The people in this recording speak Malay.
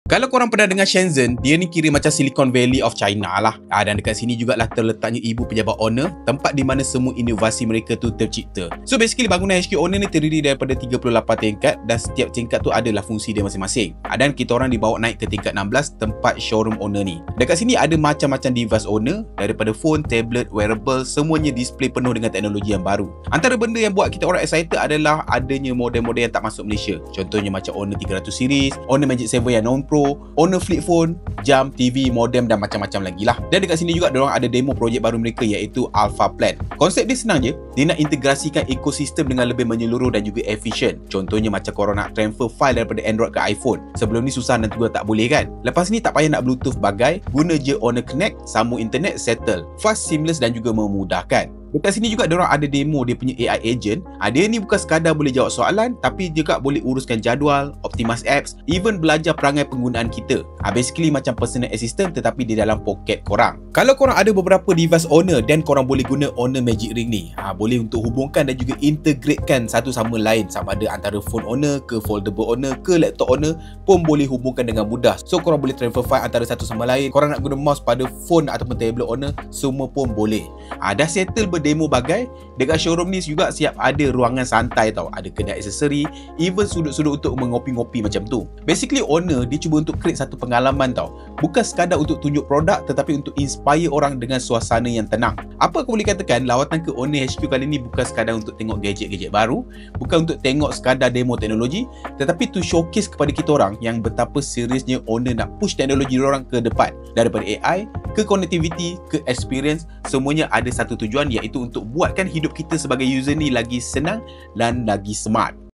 Kalau korang pernah dengar Shenzhen, dia ni kira macam Silicon Valley of China lah. Dan dekat sini jugalah terletaknya ibu pejabat owner, tempat di mana semua inovasi mereka tu tercipta. So basically bangunan HQ owner ni terdiri daripada 38 tingkat dan setiap tingkat tu adalah fungsi dia masing-masing. Dan kita orang dibawa naik ke tingkat 16, tempat showroom owner ni. Dekat sini ada macam-macam device owner, daripada phone, tablet, wearable, semuanya display penuh dengan teknologi yang baru. Antara benda yang buat kita orang excited adalah adanya model-model yang tak masuk Malaysia. Contohnya macam Honor 300 series, Honor Magic 7 yang non-pro, Honor Flip Phone, jam, TV, modem dan macam-macam lagi lah. Dan dekat sini juga diorang ada demo projek baru mereka iaitu Alpha Plan. Konsep dia senang je, dia nak integrasikan ekosistem dengan lebih menyeluruh dan juga efisien. Contohnya macam korang nak transfer file daripada Android ke iPhone. Sebelum ni susah dan juga tak boleh kan? Lepas ni tak payah nak Bluetooth bagai, guna je Honor Connect, sambung internet, settle. Fast, seamless dan juga memudahkan. Dekat sini juga diorang ada demo dia punya AI agent. Dia ni bukan sekadar boleh jawab soalan, tapi juga boleh uruskan jadual, optimize apps, even belajar perangai penggunaan kita. Basically macam personal assistant tetapi di dalam poket korang. Kalau korang ada beberapa device owner dan korang boleh guna Honor Magic Ring ni, boleh untuk hubungkan dan juga integratekan satu sama lain, sama ada antara phone owner ke foldable owner ke laptop owner pun boleh hubungkan dengan mudah. So korang boleh transfer file antara satu sama lain. Korang nak guna mouse pada phone ataupun tablet owner, semua pun boleh. Dah settle demo bagai. Dekat showroom ni juga siap ada ruangan santai tau, ada kedai aksesori, even sudut-sudut untuk mengopi-ngopi macam tu. Basically owner dia cuba untuk create satu pengalaman tau, bukan sekadar untuk tunjuk produk tetapi untuk inspire orang dengan suasana yang tenang. Apa aku boleh katakan, lawatan ke Honor HQ kali ni bukan sekadar untuk tengok gadget-gadget baru, bukan untuk tengok sekadar demo teknologi, tetapi to showcase kepada kita orang yang betapa seriusnya Honor nak push teknologi orang ke depan. Daripada AI ke connectivity ke experience, semuanya ada satu tujuan iaitu untuk buatkan hidup kita sebagai user ni lagi senang dan lagi smart.